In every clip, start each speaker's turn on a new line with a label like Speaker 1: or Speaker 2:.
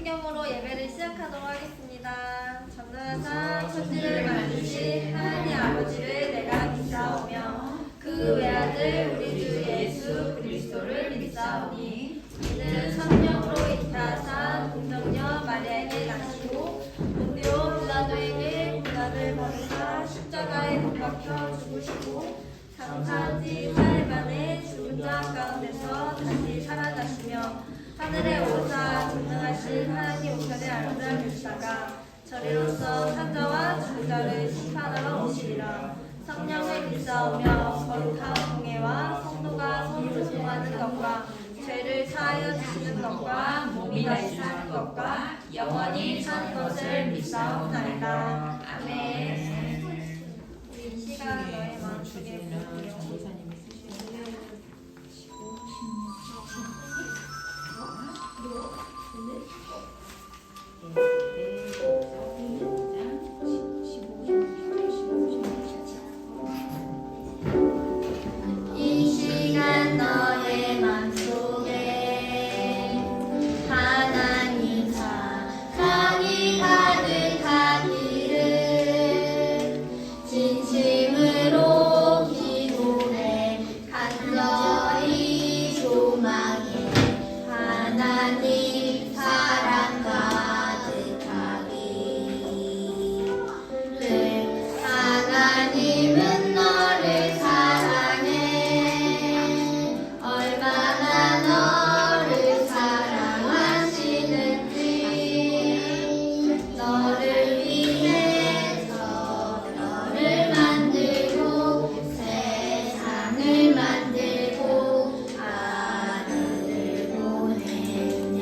Speaker 1: 성경으로 예배를 시작하도록 하겠습니다. 전능하사 천지를 만드신 하나님 아버지를 내가 믿사오며 그 외아들 우리 주 예수 그리스도를 믿사오니 이는 성령으로 잉태하사 동정녀 마리아에게 나시고 본디오 빌라도에게 고난을 받으사 십자가에 못 박혀 죽으시고 장사한 지 4일 만에 죽은 자 가운데서 다시 살아나시며 하늘에 오사 전능하신 하나님 우편에 앉아 계시다가 저리로서 산자와 죽은 자를 심판하러 오시리라. 성령을 믿사오며 거룩한 공예와 성도가 서로 동하는 것과 죄를 사하여 주시는 것과 몸이 다시 사는 것과 영원히 사는 것을 믿사옵나이다. 아멘. 우리 이 시간 너의 마음속에 부르며 이 시간 너의 맘속에 하나님 사랑이 가득하기를 진심으로 기도해 간절히 소망해 하나님 사랑 가득하기 늘 하나님은 너를 사랑해 얼마나 너를 사랑하시는지 너를 위해서 너를 만들고 세상을 만들고 아들을 보냈네.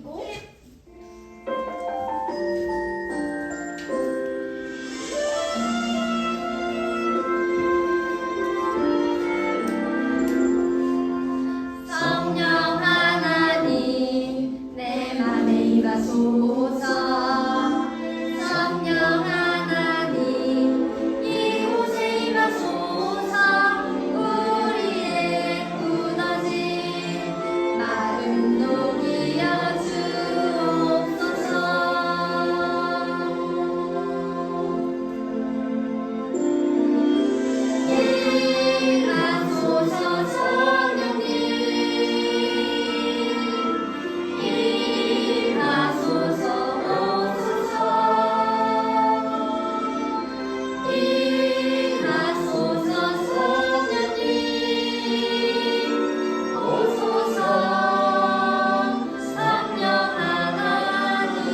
Speaker 1: 그리고 성령 하나님 내 맘에 임하소서. 성령 하나님 이곳에 임하소서. 우리의 무너진 마음 녹이어 주옵소서. 임하소서. 성령님 임하소서. 오소서. 임하소서. 성령님 오소서. 성령 하나님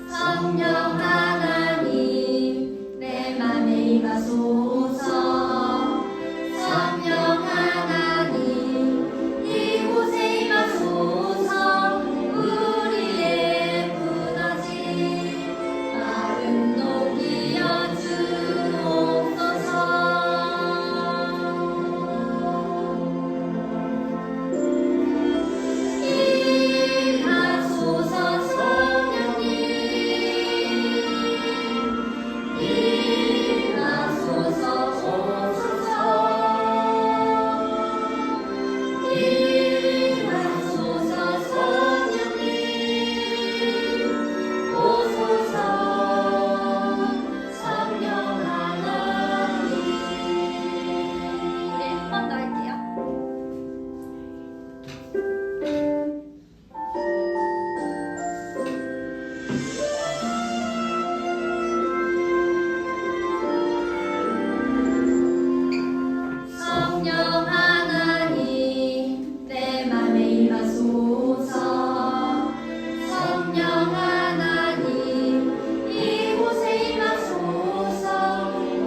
Speaker 1: 성령 하나님 내 맘에 임하소서. 성령 하나님 이곳에 임하소서. 우리의 무너진 마음 녹이어 주옵소서. 임하소서. 성령님 임하소서. 오소서. 임하소서. 성령님 오소서. 성령 하나님. 우리 한 번 더 할게요. 성령 하나님 내 맘에 임하소서. 성령 하나님 이곳에 임하소서.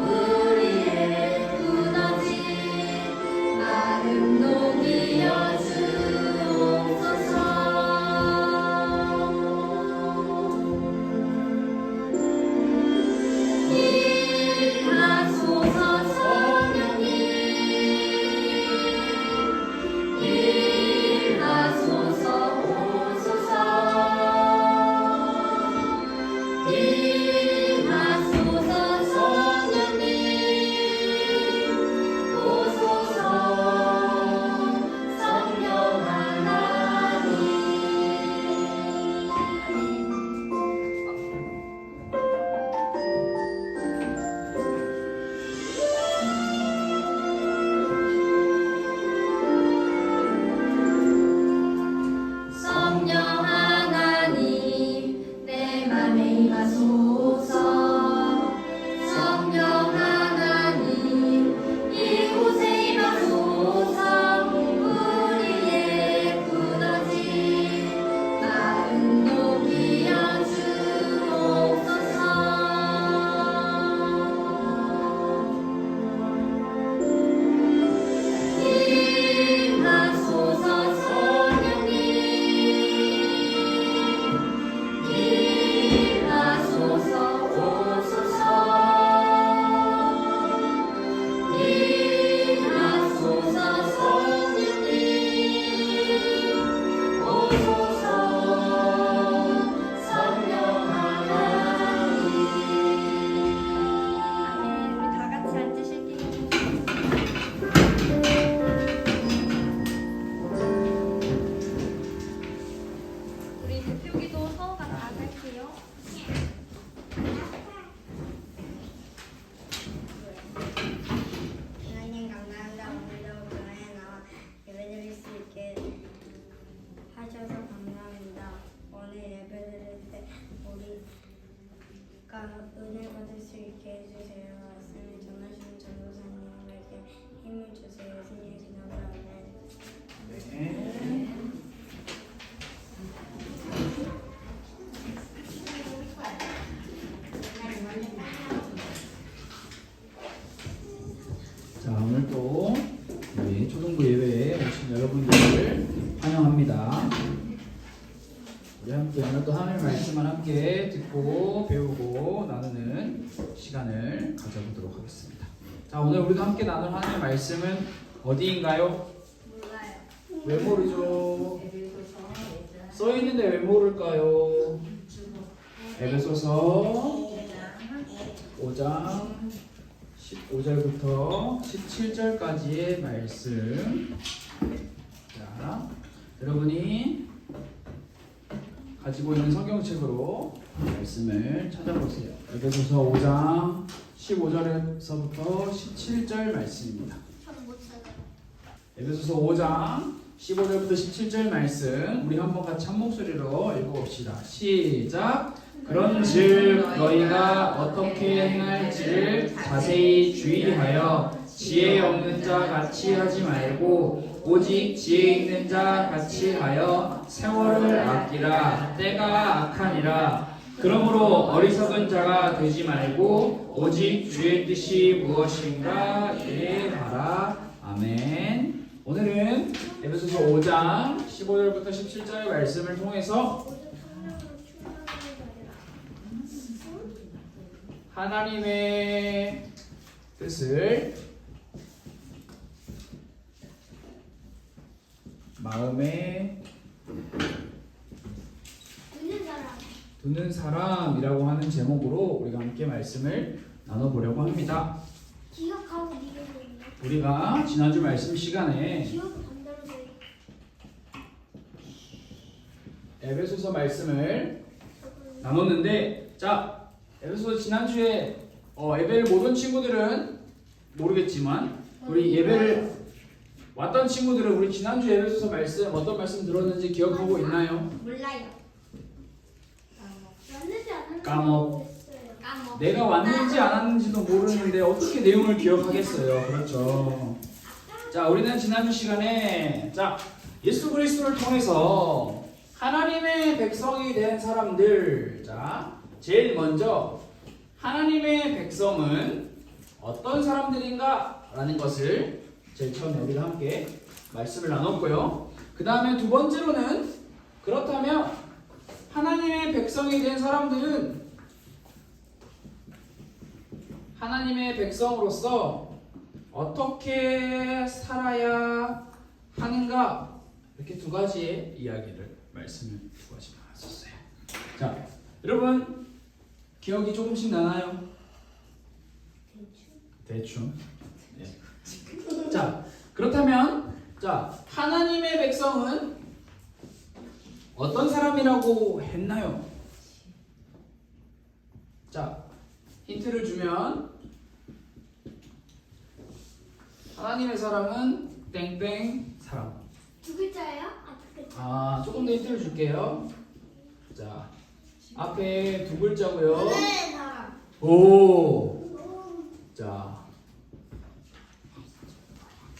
Speaker 1: 우리의 무너진 마음 녹이어 주옵소서. 임하소서. 성령님 임하소서. 오소서. 임하소서. 성령님 오소서. 성령 하나님. 성령 하나님 내 맘에 임하소서. 성령 하나님 이곳에 임하소서. 우리의 무너진 마음 녹이어 주옵소서. 임하소서. 성령님 임하소서. 오소서. 임하소서. 성령님 오소서. 성령 하나님. 아멘. 우리 다 같이 앉으실게요. 우리 대표기도 서우가 다 할게요.
Speaker 2: 하나님 감사합니다. 오늘도 교회에 나와 예배드릴 수 있게 하셔서 감사합니다. 오늘 예배드릴 때 우리가 은혜 받을 수 있게 해주세요. 말씀을 전하시는 전도사님에게 힘을 주세요. 예수님의 이름으로 아멘.
Speaker 3: 네. 우리 함께 오늘 또 하나님의 말씀을 함께 듣고 배우고 나누는 시간을 가져보도록 하겠습니다. 자, 오늘 우리가 함께 나눌 하나님의 말씀은 어디인가요?
Speaker 2: 몰라요.
Speaker 3: 왜 모르죠? 써 있는데 왜 모를까요? 에베소서 5장 15절부터 17절까지의 말씀. 자, 여러분이 가지고 있는 성경책으로 말씀을 찾아보세요. 에베소서 5장 15절에서부터 17절 말씀입니다.
Speaker 2: 저는 못 찾아요.
Speaker 3: 에베소서 5장 15절부터 17절 말씀 우리 한번 같이 한 목소리로 읽어봅시다. 시작. 그런즉 너희가 어떻게 행할지를 자세히 주의하여 지혜 없는 자 같이 하지 말고 오직 지혜 있는 자 같이 하여 세월을 아끼라. 때가 악하니라. 그러므로 어리석은 자가 되지 말고 오직 주의 뜻이 무엇인가 이해하라. 아멘. 오늘은 에베소서 5장 15절부터 17절의 말씀을 통해서 하나님의 뜻을 마음에 두는 사람이라고 하는 제목으로 우리가 함께 말씀을 나눠보려고 합니다.
Speaker 2: 기억하고 믿음을
Speaker 3: 우리가 지난주 말씀 시간에
Speaker 2: 기억은 반대로 돼.
Speaker 3: 에베소서 말씀을 나눴는데, 자, 에베소서 지난주에 예배를 못 온 친구들은 모르겠지만 우리 예배를 왔던 친구들은 우리 지난주 에베소서 말씀 어떤 말씀 들었는지 기억하고 있나요?
Speaker 2: 몰라요. 왔는지 안 왔는지
Speaker 3: 까먹.
Speaker 2: 까먹.
Speaker 3: 내가 왔는지 안 왔는지도 모르는데 어떻게 내용을 기억하겠어요? 그렇죠. 자, 우리는 지난주 시간에 자, 예수 그리스도를 통해서 하나님의 백성이 된 사람들, 자, 제일 먼저 하나님의 백성은 어떤 사람들인가 라는 것을 제일 처음에 우리가 함께 말씀을 나눴고요. 그 다음에 두 번째로는 그렇다면 하나님의 백성이 된 사람들은 하나님의 백성으로서 어떻게 살아야 하는가, 이렇게 두 가지의 이야기를 말씀을 두 가지 나눴었어요. 자, 여러분 기억이 조금씩 나나요? 대충. 네. 자, 그렇다면 자, 하나님의 백성은 어떤 사람이라고 했나요? 자, 힌트를 주면 하나님의 사람은 땡땡 사람.
Speaker 2: 두 글자예요? 아, 두 글자.
Speaker 3: 아, 조금 더 힌트를 줄게요. 자, 앞에 두 글자고요.
Speaker 2: 네, 사람.
Speaker 3: 오. 자,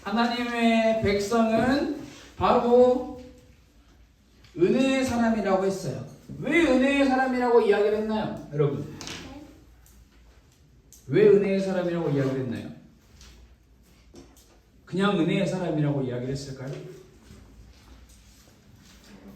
Speaker 3: 하나님의 백성은 바로 은혜의 사람이라고 했어요. 왜 은혜의 사람이라고 이야기를 했나요, 여러분? 왜 은혜의 사람이라고 이야기를 했나요? 그냥 은혜의 사람이라고 이야기를 했을까요?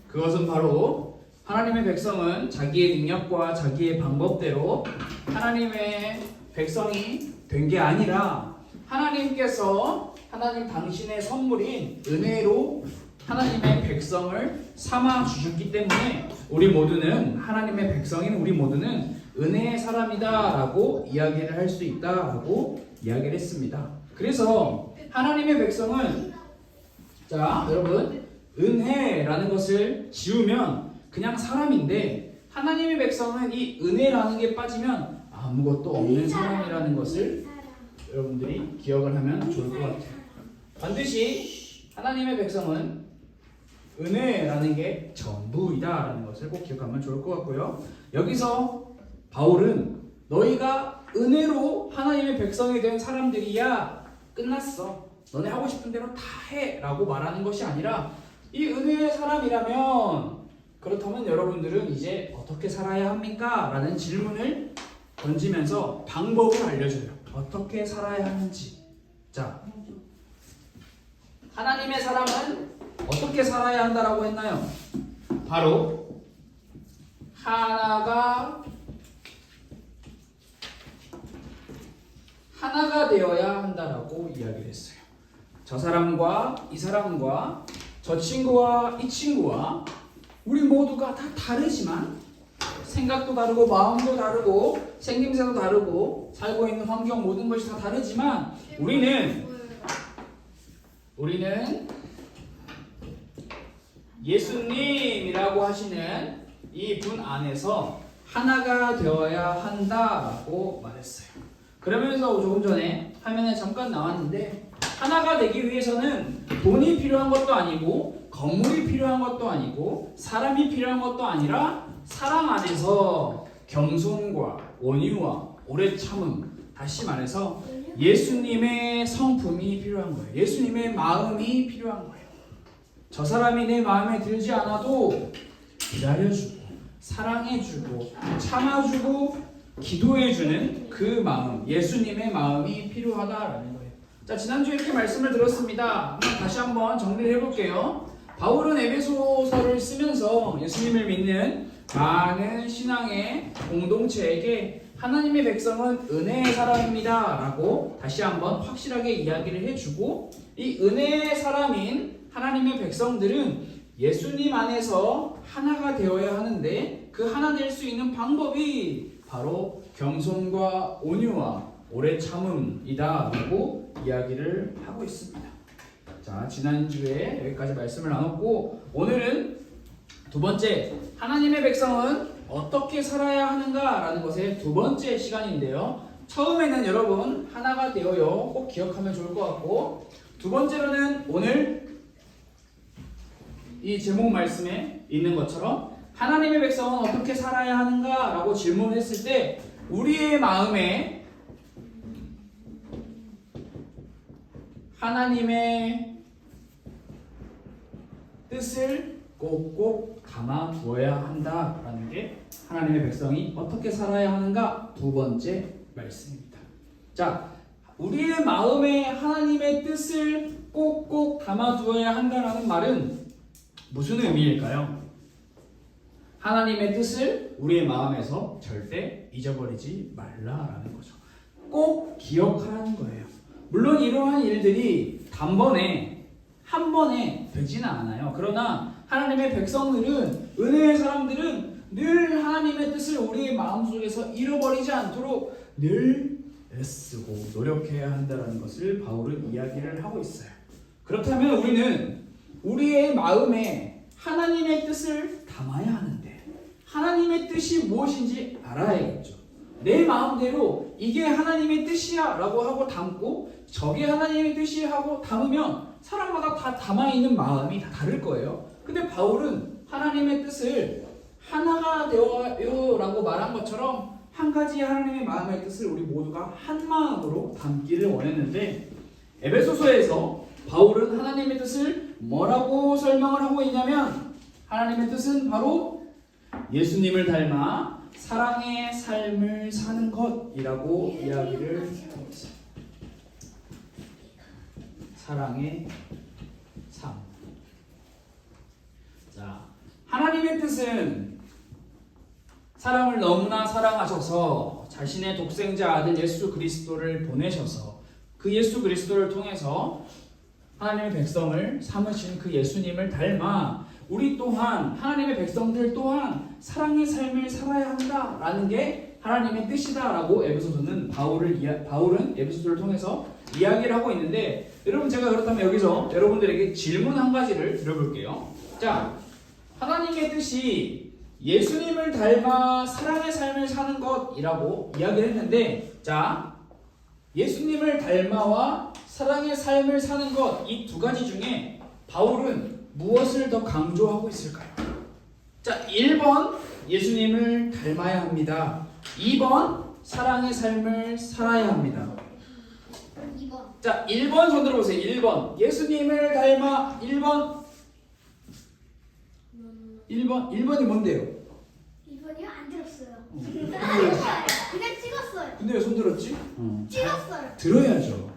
Speaker 3: 그것은 바로 하나님의 백성은 자기의 능력과 자기의 방법대로 하나님의 백성이 된 게 아니라 하나님께서 하나님 당신의 선물인 은혜로 하나님의 백성을 삼아 주셨기 때문에 우리 모두는 하나님의 백성인 우리 모두는 은혜의 사람이다라고 이야기를 할 수 있다라고 이야기를 했습니다. 그래서 하나님의 백성은 자, 여러분 은혜라는 것을 지우면 그냥 사람인데 하나님의 백성은 이 은혜라는 게 빠지면 아무것도 없는 사람이라는 것을 여러분들이 기억을 하면 좋을 것 같아요. 반드시 하나님의 백성은 은혜라는 게 전부이다라는 것을 꼭 기억하면 좋을 것 같고요. 여기서 바울은 너희가 은혜로 하나님의 백성이 된 사람들이야 끝났어. 너네 하고 싶은 대로 다 해 라고 말하는 것이 아니라 이 은혜의 사람이라면 그렇다면 여러분들은 이제 어떻게 살아야 합니까? 라는 질문을 던지면서 방법을 알려줘요. 어떻게 살아야 하는지. 자, 하나님의 사람은 어떻게 살아야 한다라고 했나요? 바로 하나가 되어야 한다라고 이야기를 했어요. 저 사람과 이 사람과 저 친구와 이 친구와 우리 모두가 다 다르지만 생각도 다르고 마음도 다르고 생김새도 다르고 살고 있는 환경 모든 것이 다 다르지만 우리는 예수님이라고 하시는 이 분 안에서 하나가 되어야 한다라고 말했어요. 그러면서 조금 전에 화면에 잠깐 나왔는데 하나가 되기 위해서는 돈이 필요한 것도 아니고 건물이 필요한 것도 아니고 사람이 필요한 것도 아니라 사랑 안에서 겸손과 온유와 오래 참음, 다시 말해서 예수님의 성품이 필요한 거예요. 예수님의 마음이 필요한 거예요. 저 사람이 내 마음에 들지 않아도 기다려주고 사랑해주고 참아주고 기도해주는 그 마음, 예수님의 마음이 필요하다라는 거예요. 자, 지난주에 이렇게 말씀을 들었습니다. 다시 한번 정리를 해볼게요. 바울은 에베소서를 쓰면서 예수님을 믿는 많은 신앙의 공동체에게 하나님의 백성은 은혜의 사람입니다 라고 다시 한번 확실하게 이야기를 해주고, 이 은혜의 사람인 하나님의 백성들은 예수님 안에서 하나가 되어야 하는데 그 하나 될 수 있는 방법이 바로 겸손과 온유와 오래 참음이다 라고 이야기를 하고 있습니다. 자, 지난주에 여기까지 말씀을 나눴고, 오늘은 두 번째, 하나님의 백성은 어떻게 살아야 하는가 라는 것의 두 번째 시간인데요. 처음에는 여러분 하나가 되어요 꼭 기억하면 좋을 것 같고, 두 번째로는 오늘 이 제목 말씀에 있는 것처럼 하나님의 백성은 어떻게 살아야 하는가 라고 질문을 했을 때 우리의 마음에 하나님의 뜻을 꼭꼭 담아 두어야 한다라는 게 하나님의 백성이 어떻게 살아야 하는가 두 번째 말씀입니다. 자, 우리의 마음에 하나님의 뜻을 꼭꼭 담아 두어야 한다라는 말은 무슨 의미일까요? 하나님의 뜻을 우리의 마음에서 절대 잊어버리지 말라라는 거죠. 꼭 기억하라는 거예요. 물론 이러한 일들이 단번에 한 번에 되지는 않아요. 그러나 하나님의 백성들은, 은혜의 사람들은 늘 하나님의 뜻을 우리의 마음속에서 잃어버리지 않도록 늘 애쓰고 노력해야 한다는 것을 바울은 이야기를 하고 있어요. 그렇다면 우리는 우리의 마음에 하나님의 뜻을 담아야 하는데 하나님의 뜻이 무엇인지 알아야겠죠. 내 마음대로 이게 하나님의 뜻이야 라고 하고 담고 저게 하나님의 뜻이야 하고 담으면 사람마다 다 담아있는 마음이 다 다를 거예요. 근데 바울은 하나님의 뜻을 하나가 되어요 라고 말한 것처럼 한 가지 하나님의 마음의 뜻을 우리 모두가 한 마음으로 담기를 원했는데, 에베소서에서 바울은 하나님의 뜻을 뭐라고 설명을 하고 있냐면, 하나님의 뜻은 바로 예수님을 닮아 사랑의 삶을 사는 것이라고 이야기를 하고 있어요. 사랑의 삶. 자, 하나님의 뜻은 사람을 너무나 사랑하셔서 자신의 독생자 아들 예수 그리스도를 보내셔서 그 예수 그리스도를 통해서 하나님의 백성을 삼으신 그 예수님을 닮아 우리 또한, 하나님의 백성들 또한 사랑의 삶을 살아야 한다라는 게 하나님의 뜻이다라고 바울은 에베소서를 통해서 이야기를 하고 있는데, 여러분 제가 그렇다면 여기서 여러분들에게 질문 한 가지를 드려볼게요. 자, 하나님의 뜻이 예수님을 닮아 사랑의 삶을 사는 것이라고 이야기를 했는데, 자, 예수님을 닮아와 사랑의 삶을 사는 것, 이 두 가지 중에 바울은 무엇을 더 강조하고 있을까요? 자, 1번 예수님을 닮아야 합니다. 2번 사랑의 삶을 살아야 합니다.
Speaker 2: 2번.
Speaker 3: 자, 1번 손 들어보세요. 1번 예수님을 닮아. 1번이 뭔데요?
Speaker 2: 2번이요? 안 들었어요. 그냥 찍었어요.
Speaker 3: 근데 왜 손 들었지?
Speaker 2: 찍었어요.
Speaker 3: 들어야죠.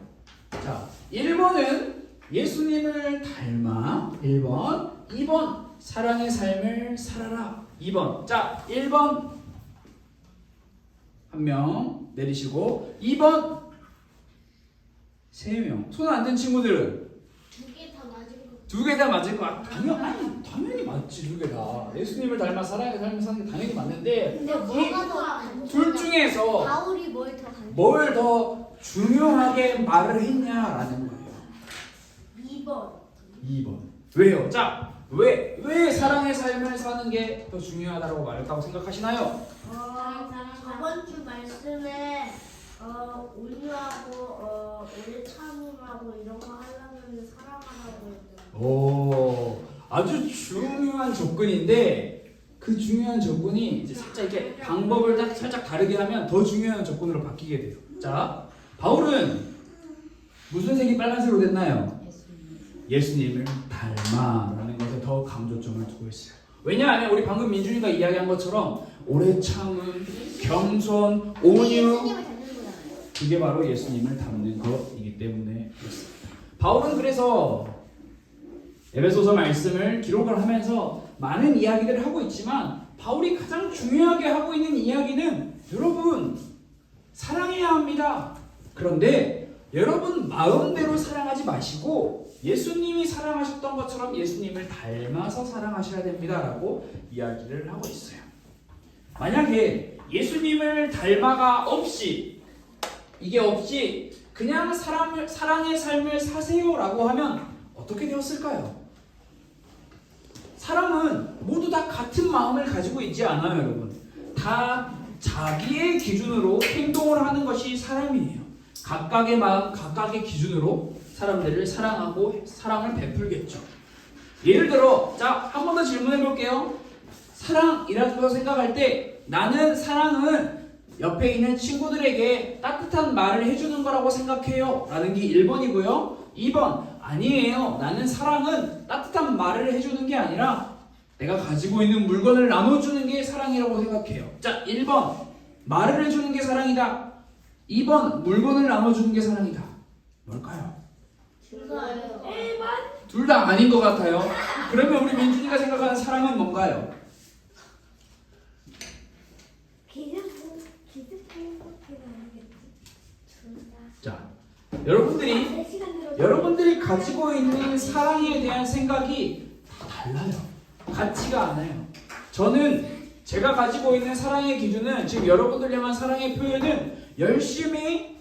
Speaker 3: 자, 1번은 예수님을 닮아. 1번. 2번 사랑의 삶을 살아라. 2번. 자, 1번 한 명 내리시고 2번 3명. 손 안 든 친구들은
Speaker 2: 두 개 다 맞은 거.
Speaker 3: 2개 다 맞을 것 같아. 당연히 맞지. 2개 다. 예수님을 닮아 사랑의 삶을 사는 게 당연히 맞는데
Speaker 2: 근데 뭐가 더
Speaker 3: 둘 중에서
Speaker 2: 바울이 뭘 더 간?
Speaker 3: 뭘 더 중요하게 말을 했냐라는 거예요.
Speaker 2: 2번.
Speaker 3: 2번. 왜요? 자, 왜 사랑의 삶을 사는 게 더 중요하다고 말했다고 생각하시나요?
Speaker 2: 저번 주 말씀에 온유하고 오래 참음하고 이런 거 하려면 사랑하라고 했잖아요.
Speaker 3: 오, 아주 중요한 조건인데 그 중요한 조건이 이제 살짝 이렇게 방법을 살짝 다르게 하면 더 중요한 조건으로 바뀌게 돼요. 자, 바울은 무슨 색이 빨간색으로 됐나요? 예수님을 닮아라는 것에 더 강조점을 두고 있어요. 왜냐하면 우리 방금 민준이가 이야기한 것처럼 오래 참음, 겸손, 온유
Speaker 2: 예수님을 닮는 거잖아요.
Speaker 3: 그게 바로 예수님을 닮는 것이기 때문에 그렇습니다. 바울은 그래서 에베소서 말씀을 기록을 하면서 많은 이야기들을 하고 있지만 바울이 가장 중요하게 하고 있는 이야기는 여러분 사랑해야 합니다. 그런데 여러분 마음대로 사랑하지 마시고 예수님이 사랑하셨던 것처럼 예수님을 닮아서 사랑하셔야 됩니다라고 이야기를 하고 있어요. 만약에 예수님을 닮아가 없이 이게 없이 그냥 사랑의 삶을 사세요라고 하면 어떻게 되었을까요? 사람은 모두 다 같은 마음을 가지고 있지 않아요, 여러분. 다 자기의 기준으로 행동을 하는 것이 사람이에요. 각각의 마음, 각각의 기준으로 사람들을 사랑하고 사랑을 베풀겠죠. 예를 들어, 자, 한 번 더 질문해 볼게요. 사랑이라는 걸 생각할 때 나는 사랑은 옆에 있는 친구들에게 따뜻한 말을 해주는 거라고 생각해요 라는 게 1번이고요. 2번, 아니에요. 나는 사랑은 따뜻한 말을 해주는 게 아니라 내가 가지고 있는 물건을 나눠주는 게 사랑이라고 생각해요. 자, 1번, 말을 해주는 게 사랑이다. 2번, 물건을 나눠주는 게 사랑이다. 뭘까요? 둘 다 아닌 것 같아요. 그러면 우리 민준이가 생각하는 사랑은 뭔가요? 자, 여러분들이 가지고 있는 사랑에 대한 생각이 다 달라요. 같지가 않아요. 저는 제가 가지고 있는 사랑의 기준은 지금 여러분들 향한 사랑의 표현은 열심히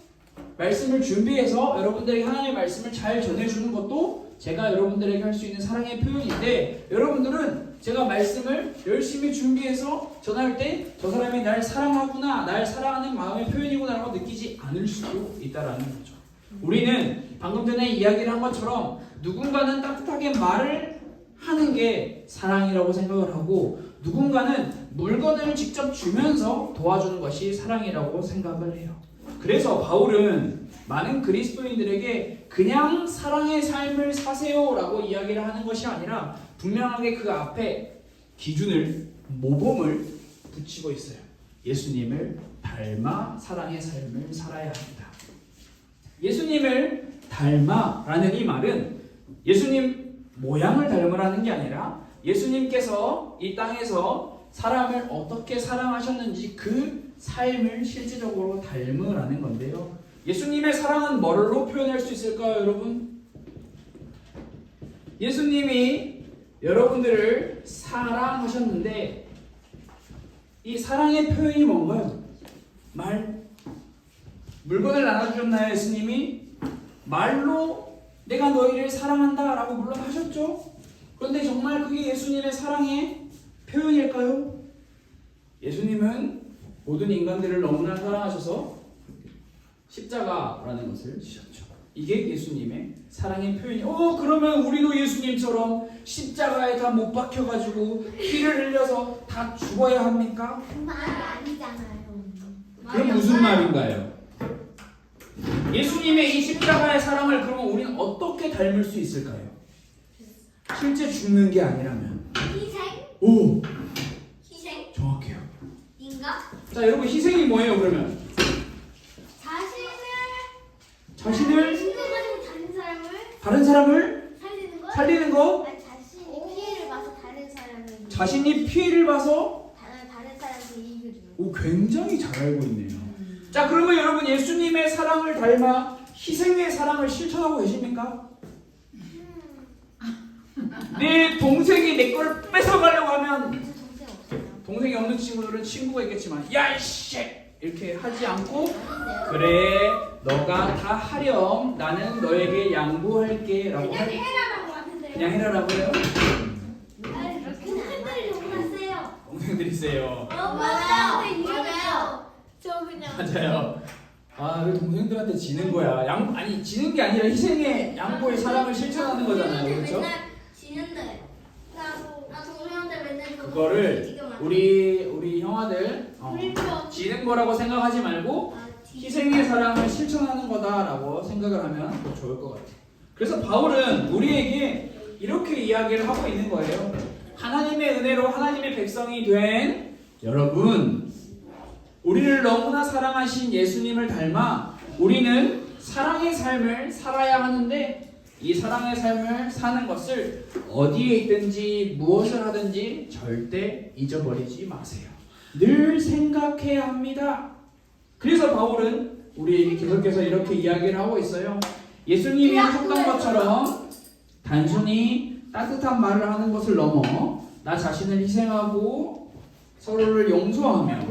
Speaker 3: 말씀을 준비해서 여러분들에게 하나님의 말씀을 잘 전해주는 것도 제가 여러분들에게 할 수 있는 사랑의 표현인데 여러분들은 제가 말씀을 열심히 준비해서 전할 때 저 사람이 날 사랑하구나, 날 사랑하는 마음의 표현이구나라고 느끼지 않을 수도 있다라는 거죠. 우리는 방금 전에 이야기를 한 것처럼 누군가는 따뜻하게 말을 하는 게 사랑이라고 생각을 하고 누군가는 물건을 직접 주면서 도와주는 것이 사랑이라고 생각을 해요. 그래서 바울은 많은 그리스도인들에게 그냥 사랑의 삶을 사세요라고 이야기를 하는 것이 아니라 분명하게 그 앞에 기준을, 모범을 붙이고 있어요. 예수님을 닮아 사랑의 삶을 살아야 합니다. 예수님을 닮아라는 이 말은 예수님 모양을 닮으라는 게 아니라 예수님께서 이 땅에서 사람을 어떻게 사랑하셨는지 그 삶을 실제적으로 닮으라는 건데요. 예수님의 사랑은 뭘로 표현할 수 있을까요, 여러분? 예수님이 여러분들을 사랑하셨는데 이 사랑의 표현이 뭔가요? 물건을 나눠주셨나요, 예수님이? 말로 내가 너희를 사랑한다 라고 물론 하셨죠? 그런데 정말 그게 예수님의 사랑의 표현일까요? 예수님은 모든 인간들을 너무나 사랑하셔서 십자가라는 것을 지셨죠. 이게 예수님의 사랑의 표현이. 그러면 우리도 예수님처럼 십자가에 다 못 박혀가지고 피를 흘려서 다 죽어야 합니까?
Speaker 2: 그 말이 아니잖아요.
Speaker 3: 그럼 무슨 말인가요? 예수님의 이 십자가의 사랑을 그러면 우리는 어떻게 닮을 수 있을까요? 실제 죽는 게 아니라면.
Speaker 2: 희생?
Speaker 3: 오,
Speaker 2: 희생?
Speaker 3: 정확해요.
Speaker 2: 인가?
Speaker 3: 자, 여러분 희생이 뭐예요? 그러면 자신을
Speaker 2: 신경 가지고 다른 사람을
Speaker 3: 다른 사람을
Speaker 2: 살리는 거?
Speaker 3: 살리는 거.
Speaker 2: 자신이 피해를 봐서 다른
Speaker 3: 오, 굉장히 잘 알고 있네요. 자, 그러면 여러분 예수님의 사랑을 닮아 희생의 사랑을 실천하고 계십니까? 내 동생이 내 걸 뺏어가려고 하면 동생이 없는 친구들은 친구가 있겠지만 야 이씨 이렇게 하지 않고 그래 너가 다 하렴 나는 너에게 양보할게 라고
Speaker 1: 그냥 해라라고 하는데요.
Speaker 3: 그냥 해라라고 해요?
Speaker 1: 아니, 동생들이 욕하세요.
Speaker 3: 동생들이세요.
Speaker 1: 맞아요. 맞아요. 저 그냥.
Speaker 3: 맞아요. 아, 왜 동생들한테 지는 거야? 아니 지는 게 아니라 희생의 양보의 사랑을 실천하는 거잖아요, 그렇죠?
Speaker 2: 맨날 지는데
Speaker 1: 나도.
Speaker 2: 나 동생한테 맨날
Speaker 3: 그거를 우리 형아들
Speaker 1: 우리도.
Speaker 3: 지는 거라고 생각하지 말고 희생의 사랑을 실천하는 거다라고 생각을 하면 더 좋을 것 같아요. 그래서 바울은 우리에게 이렇게 이야기를 하고 있는 거예요. 하나님의 은혜로 하나님의 백성이 된 여러분, 우리를 너무나 사랑하신 예수님을 닮아 우리는 사랑의 삶을 살아야 하는데 이 사랑의 삶을 사는 것을 어디에 있든지 무엇을 하든지 절대 잊어버리지 마세요. 늘 생각해야 합니다. 그래서 바울은 우리에게 계속해서 이렇게 이야기를 하고 있어요. 예수님이 하셨던 것처럼 단순히 따뜻한 말을 하는 것을 넘어 나 자신을 희생하고 서로를 용서하며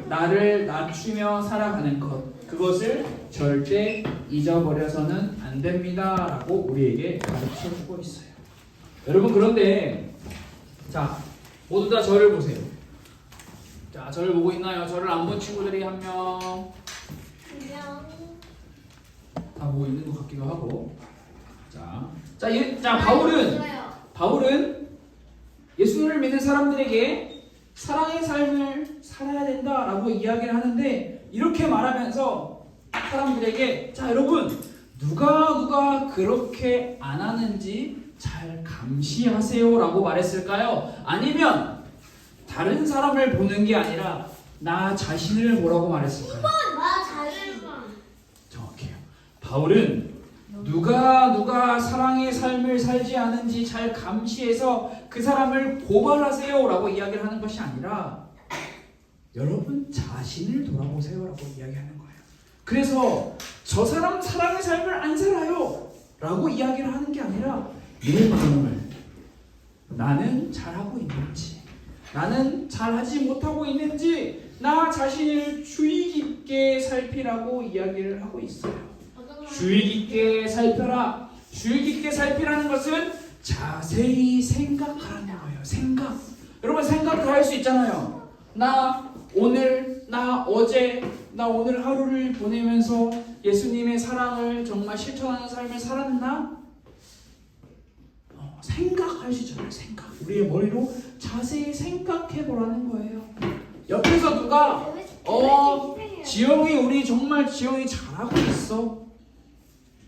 Speaker 3: 나를 낮추며 살아가는 것, 그것을 절대 잊어버려서는 안 됩니다 라고 우리에게 가르쳐주고 있어요. 여러분, 그런데 자, 모두 다 저를 보세요. 자, 저를 보고 있나요? 저를 안 본 친구들이 한 명 다 보고 있는 것 같기도 하고. 자, 바울은 예수님을 믿는 사람들에게 사랑의 삶을 살아야 된다라고 이야기를 하는데, 이렇게 말하면서 사람들에게 자, 여러분, 누가 그렇게 안 하는지 잘 감시하세요라고 말했을까요? 아니면 다른 사람을 보는 게 아니라 나 자신을 보라고 말했을까요?
Speaker 2: 나 자신만
Speaker 3: 정확해요. 바울은 누가 사랑의 삶을 살지 않은지 잘 감시해서 그 사람을 고발하세요라고 이야기를 하는 것이 아니라 여러분 자신을 돌아보세요라고 이야기하는 거예요. 그래서 저 사람 사랑의 삶을 안 살아요 라고 이야기를 하는 게 아니라 내 마음을 나는 잘하고 있는지, 나는 잘하지 못하고 있는지 나 자신을 주의 깊게 살피라고 이야기를 하고 있어요. 주의 깊게 살펴라. 주의 깊게 살피라는 것은 자세히 생각하라는 거예요. 생각. 여러분, 생각 다 할 수 있잖아요. 나 오늘, 나 어제, 나 오늘 하루를 보내면서 예수님의 사랑을 정말 실천하는 삶을 살았나? 생각할 수 있잖아요. 생각. 우리의 머리로 자세히 생각해 보라는 거예요. 옆에서 누가 지영이, 우리 정말 지영이 잘하고 있어.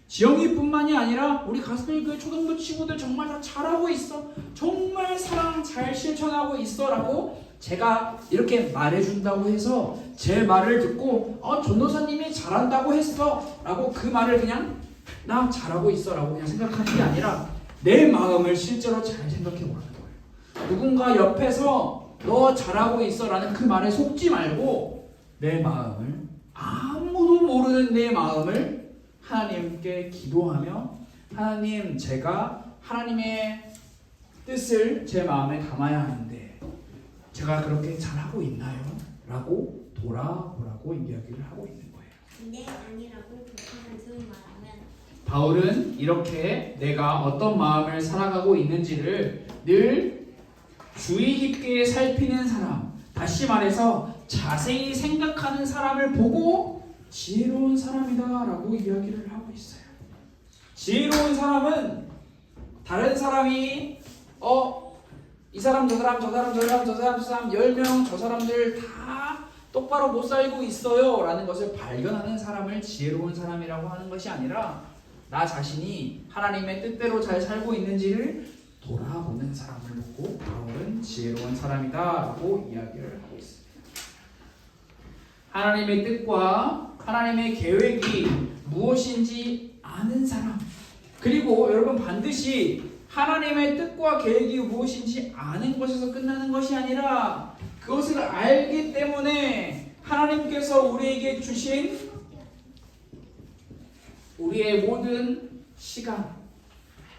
Speaker 3: 지영이뿐만이 아니라 우리 가스펠교회 초등부 친구들 정말 다 잘하고 있어. 정말 사랑 잘 실천하고 있어 라고 제가 이렇게 말해준다고 해서 제 말을 듣고 전도사님이 잘한다고 했어 라고 그 말을 그냥 나 잘하고 있어 라고 그냥 생각하는 게 아니라 내 마음을 실제로 잘 생각해 보라는 거예요. 누군가 옆에서 너 잘하고 있어 라는 그 말에 속지 말고 내 마음을, 아무도 모르는 내 마음을 하나님께 기도하며 하나님, 제가 하나님의 뜻을 제 마음에 담아야 하는데 제가 그렇게 잘하고 있나요? 라고 돌아보라고 이야기를 하고 있는 거예요.
Speaker 2: 내 아니라고 북한에서 말하면
Speaker 3: 바울은 이렇게 내가 어떤 마음을 살아가고 있는지를 늘 주의 깊게 살피는 사람, 다시 말해서 자세히 생각하는 사람을 보고 지혜로운 사람이다 라고 이야기를 하고 있어요. 지혜로운 사람은 다른 사람이 이 사람 저 사람 저 사람 저 사람 저 사람 저 사람 10명 저 사람들 다 똑바로 못 살고 있어요 라는 것을 발견하는 사람을 지혜로운 사람이라고 하는 것이 아니라 나 자신이 하나님의 뜻대로 잘 살고 있는지를 돌아보는 사람을 보고 바울은 지혜로운 사람이다 라고 이야기를 하고 있습니다. 하나님의 뜻과 하나님의 계획이 무엇인지 아는 사람, 그리고 여러분 반드시 하나님의 뜻과 계획이 무엇인지 아는 것에서 끝나는 것이 아니라 그것을 알기 때문에 하나님께서 우리에게 주신 우리의 모든 시간,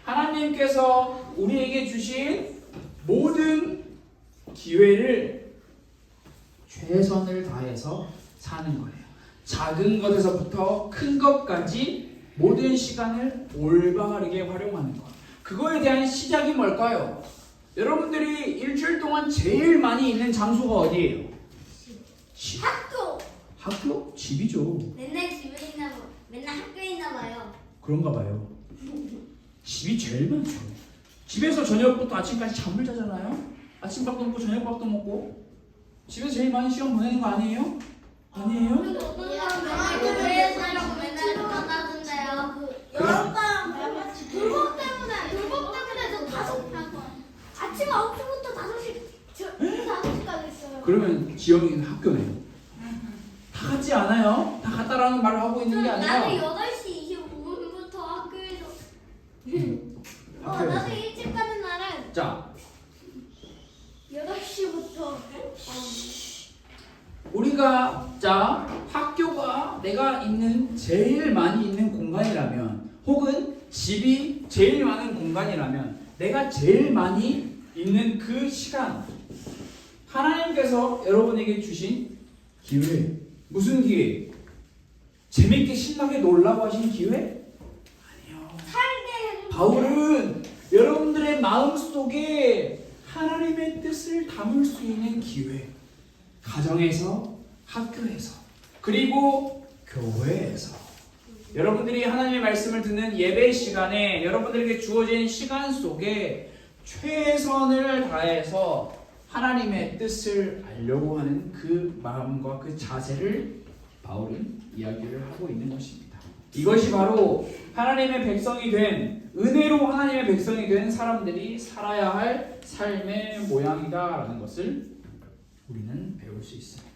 Speaker 3: 하나님께서 우리에게 주신 모든 기회를 최선을 다해서 사는 거예요. 작은 것에서부터 큰 것까지 모든 시간을 올바르게 활용하는 것. 그거에 대한 시작이 뭘까요? 여러분들이 일주일 동안 제일 많이 있는 장소가 어디예요? 집.
Speaker 2: 학교.
Speaker 3: 학교? 집이죠.
Speaker 2: 맨날 집에 있나 봐. 맨날 학교에 있나 봐요.
Speaker 3: 그런가 봐요. 집이 제일 많죠. 집에서 저녁부터 아침까지 잠을 자잖아요. 아침밥도 먹고 저녁밥도 먹고 집에서 제일 많이 시간 보내는 거 아니에요? 아니에요?
Speaker 2: 어떤 사람은 교회에 살라고 맨날 떠나던데요. 여름밤 불법 때문에 저 아침 9시부터 5시까지 있어요.
Speaker 3: 그러면 지영이는 학교네요. 다 같지 않아요? 다 같다라는 말을 하고 있는 게
Speaker 2: 나는
Speaker 3: 아니라
Speaker 2: 8시 25분부터 학교에서
Speaker 3: 학교에서.
Speaker 2: 나도 일찍 가는 날은
Speaker 3: 자,
Speaker 2: 8시부터
Speaker 3: 우리가 학교가 내가 있는 제일 많이 있는 공간이라면 혹은 집이 제일 많은 공간이라면 내가 제일 많이 있는 그 시간 하나님께서 여러분에게 주신 기회. 무슨 기회? 재밌게 신나게 놀라고 하신 기회? 아니요.
Speaker 2: 살게 해준
Speaker 3: 바울은 여러분들의 마음속에 하나님의 뜻을 담을 수 있는 기회. 가정에서, 학교에서, 그리고 교회에서. 여러분들이 하나님의 말씀을 듣는 예배 시간에 여러분들에게 주어진 시간 속에 최선을 다해서 하나님의 뜻을 알려고 하는 그 마음과 그 자세를 바울은 이야기를 하고 있는 것입니다. 이것이 바로 하나님의 백성이 된, 은혜로 하나님의 백성이 된 사람들이 살아야 할 삶의 모양이다라는 것을 우리는 배울 수 있습니다.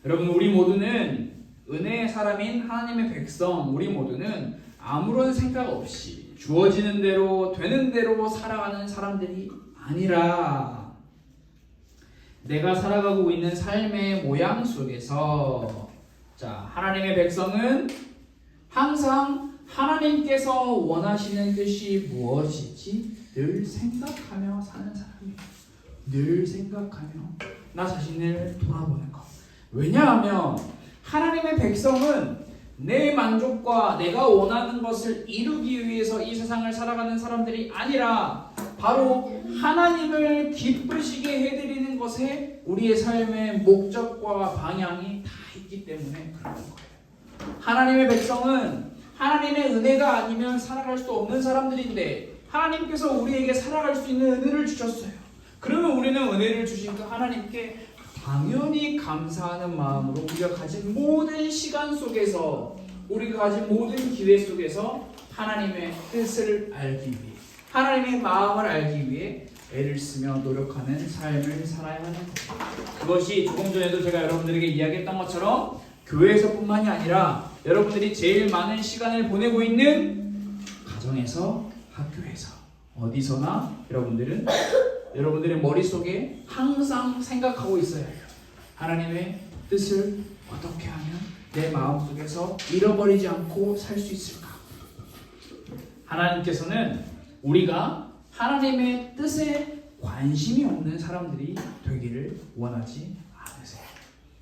Speaker 3: 여러분, 우리 모두는 은혜의 사람인 하나님의 백성, 우리 모두는 아무런 생각 없이 주어지는 대로 되는 대로 살아가는 사람들이 아니라 내가 살아가고 있는 삶의 모양 속에서 하나님의 백성은 항상 하나님께서 원하시는 뜻이 무엇인지 늘 생각하며 사는 사람이에요. 늘 생각하며 나 자신을 돌아보는 것. 왜냐하면 하나님의 백성은 내 만족과 내가 원하는 것을 이루기 위해서 이 세상을 살아가는 사람들이 아니라 바로 하나님을 기쁘시게 해드리는 것에 우리의 삶의 목적과 방향이 다 있기 때문에 그런 거예요. 하나님의 백성은 하나님의 은혜가 아니면 살아갈 수 없는 사람들인데 하나님께서 우리에게 살아갈 수 있는 은혜를 주셨어요. 그러면 우리는 은혜를 주신 그 하나님께 당연히 감사하는 마음으로 우리가 가진 모든 시간 속에서, 우리가 가진 모든 기회 속에서 하나님의 뜻을 알기 위해, 하나님의 마음을 알기 위해 애를 쓰며 노력하는 삶을 살아야 하는 것. 그것이 조금 전에도 제가 여러분들에게 이야기했던 것처럼 교회에서뿐만이 아니라 여러분들이 제일 많은 시간을 보내고 있는 가정에서, 학교에서, 어디서나 여러분들은 여러분들의 머릿속에 항상 생각하고 있어야 해요. 하나님의 뜻을 어떻게 하면 내 마음속에서 잃어버리지 않고 살 수 있을까? 하나님께서는 우리가 하나님의 뜻에 관심이 없는 사람들이 되기를 원하지 않으세요.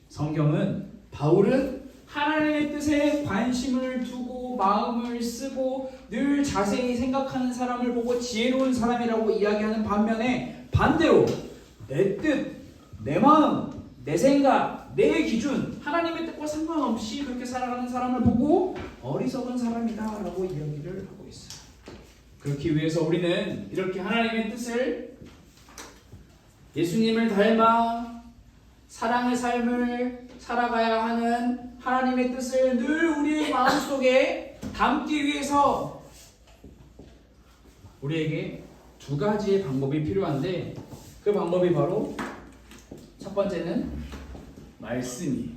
Speaker 3: 성경은 바울은 하나님의 뜻에 관심을 두고 마음을 쓰고 늘 자세히 생각하는 사람을 보고 지혜로운 사람이라고 이야기하는 반면에 반대로 내 뜻, 내 마음, 내 생각, 내 기준, 하나님의 뜻과 상관없이 그렇게 살아가는 사람을 보고 어리석은 사람이다라고 이야기를 하고 있어요. 그렇기 위해서 우리는 이렇게 하나님의 뜻을, 예수님을 닮아 사랑의 삶을 살아가야 하는 하나님의 뜻을 늘 우리의 마음속에 담기 위해서 우리에게 두 가지의 방법이 필요한데, 그 방법이 바로 첫 번째는 말씀이,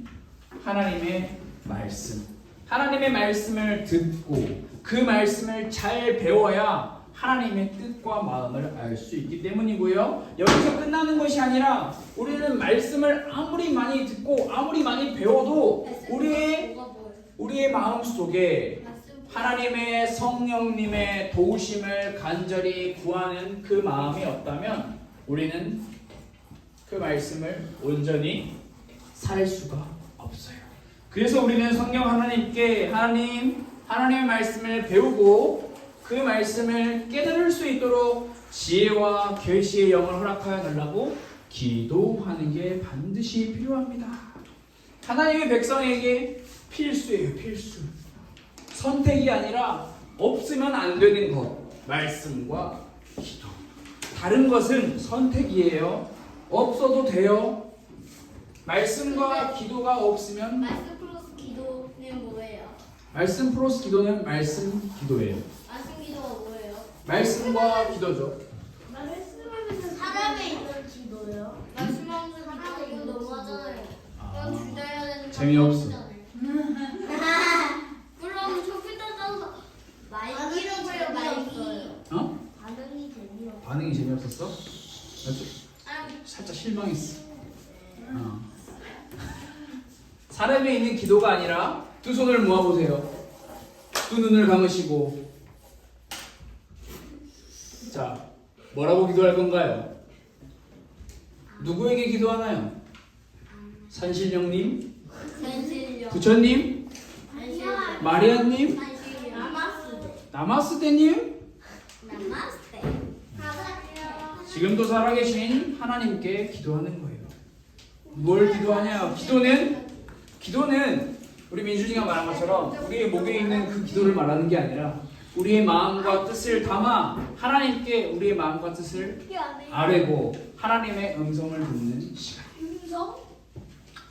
Speaker 3: 하나님의 말씀. 하나님의 말씀을 듣고 그 말씀을 잘 배워야 하나님의 뜻과 마음을 알 수 있기 때문이고요. 여기서 끝나는 것이 아니라 우리는 말씀을 아무리 많이 듣고 아무리 많이 배워도 우리의 마음 속에 하나님의 성령님의 도우심을 간절히 구하는 그 마음이 없다면 우리는 그 말씀을 온전히 살 수가 없어요. 그래서 우리는 성령 하나님께 하나님의 말씀을 배우고 그 말씀을 깨달을 수 있도록 지혜와 계시의 영을 허락하여 달라고 기도하는 게 반드시 필요합니다. 하나님의 백성에게 필수예요. 필수. 선택이 아니라 없으면 안 되는 것. 말씀과 기도. 다른 것은 선택이에요. 없어도 돼요. 말씀과 기도가 없으면
Speaker 2: 말씀 플러스 기도는 뭐예요?
Speaker 3: 말씀 플러스 기도는 말씀 기도예요.
Speaker 2: 말씀 기도가 뭐예요?
Speaker 3: 말씀과 기도죠.
Speaker 2: 말씀하면서 사람에 있는 기도요? 말씀하면서 기도 이거 너무 하잖아요. 그냥 주자야 되는
Speaker 3: 재미없어.
Speaker 2: 그럼 저기 따라서 말기라고 해요. 말기.
Speaker 3: 어?
Speaker 2: 반응이 재미없어.
Speaker 3: 반응이 재미없었어? 나 좀 살짝 실망했어. 사람에 있는 기도가 아니라 두 손을 모아보세요. 두 눈을 감으시고 자, 뭐라고 기도할 건가요? 누구에게 기도하나요? 산신령님?
Speaker 2: 산신령.
Speaker 3: 부처님?
Speaker 2: 산신령.
Speaker 3: 마리아님?
Speaker 2: 산신령. 나마스테.
Speaker 3: 나마스테님?
Speaker 2: 나마스테.
Speaker 3: 지금도 살아계신 하나님께 기도하는 거예요. 뭘 기도하냐? 기도는 우리 민준이가 말한 것처럼 우리의 목에 있는 그 기도를 말하는 게 아니라 우리의 마음과 뜻을 담아 하나님께 우리의 마음과 뜻을 아뢰고 하나님의 음성을 듣는 시간.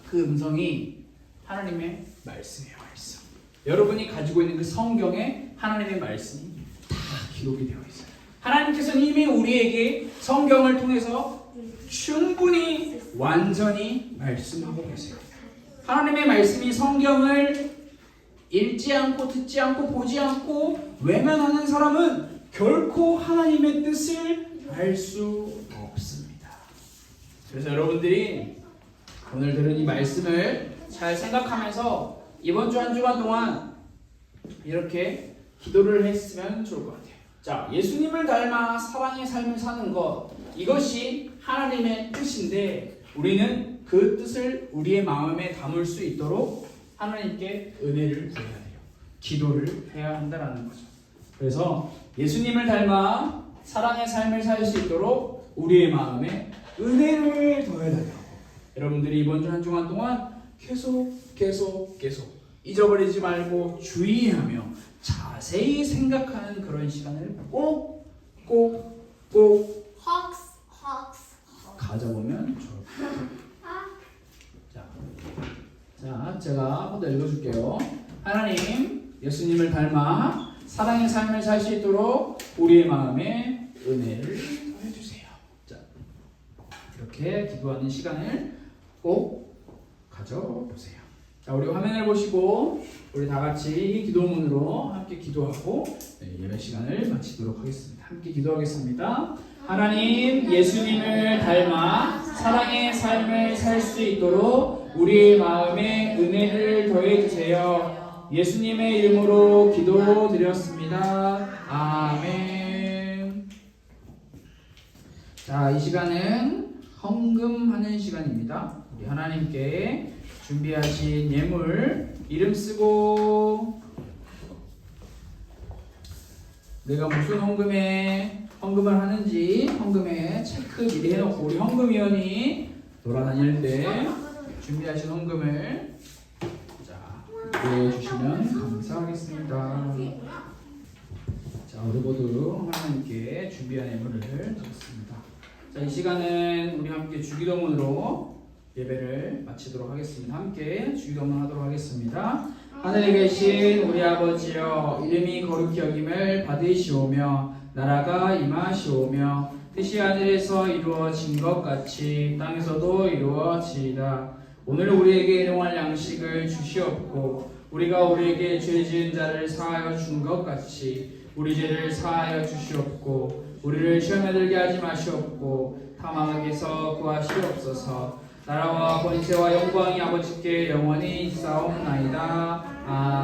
Speaker 3: 그 음성이 하나님의 말씀이에요. 말씀. 여러분이 가지고 있는 그 성경에 하나님의 말씀이 다 기록이 되어 있어요. 하나님께서는 이미 우리에게 성경을 통해서 충분히 완전히 말씀하고 계세요. 하나님의 말씀이 성경을 읽지 않고 듣지 않고 보지 않고 외면하는 사람은 결코 하나님의 뜻을 알 수 없습니다. 그래서 여러분들이 오늘 들은 이 말씀을 잘 생각하면서 이번 주 한 주간 동안 이렇게 기도를 했으면 좋을 것 같아요. 자, 예수님을 닮아 사랑의 삶을 사는 것, 이것이 하나님의 뜻인데 우리는 그 뜻을 우리의 마음에 담을 수 있도록 하나님께 은혜를 구해야 돼요. 기도를 해야 한다는 거죠. 그래서 예수님을 닮아 사랑의 삶을 살 수 있도록 우리의 마음에 은혜를 더해달라고 여러분들이 이번 주 한 주간 동안 계속 잊어버리지 말고 주의하며 자세히 생각하는 그런 시간을 꼭 가져보면 좋을 것 같아요. 자, 제가 한번 더 읽어줄게요. 하나님, 예수님을 닮아 사랑의 삶을 살 수 있도록 우리의 마음에 은혜를 더해주세요. 자, 이렇게 기도하는 시간을 꼭 가져보세요. 자, 우리 화면을 보시고 우리 다 같이 기도문으로 함께 기도하고 예배 시간을 마치도록 하겠습니다. 함께 기도하겠습니다. 하나님, 예수님을 닮아 사랑의 삶을 살 수 있도록 우리의 마음에 은혜를 더해주세요. 예수님의 이름으로 기도드렸습니다. 아멘. 자, 이 시간은 헌금하는 시간입니다. 우리 하나님께 준비하신 예물 이름 쓰고 내가 무슨 헌금을 하는지 헌금에 체크 미리 해놓고 우리 헌금위원이 돌아다닐 때 준비하신 헌금을 보여주시면 감사하겠습니다. 자, 우리 모두 하나님께 준비한 예물을 드렸습니다. 자, 이 시간은 우리 함께 주기도문으로 예배를 마치도록 하겠습니다. 함께 주기도문 하도록 하겠습니다. 하늘에 계신 우리 아버지여, 이름이 거룩히 여김을 받으시오며 나라가 임하시오며 뜻이 하늘에서 이루어진 것 같이 땅에서도 이루어지이다. 오늘 우리에게 일용할 양식을 주시옵고 우리가 우리에게 죄 지은 자를 사하여 준 것 같이 우리 죄를 사하여 주시옵고 우리를 시험에 들게 하지 마시옵고 다만 악에서 구하시옵소서. 나라와 권세와 영광이 아버지께 영원히 있사옵나이다. 아멘.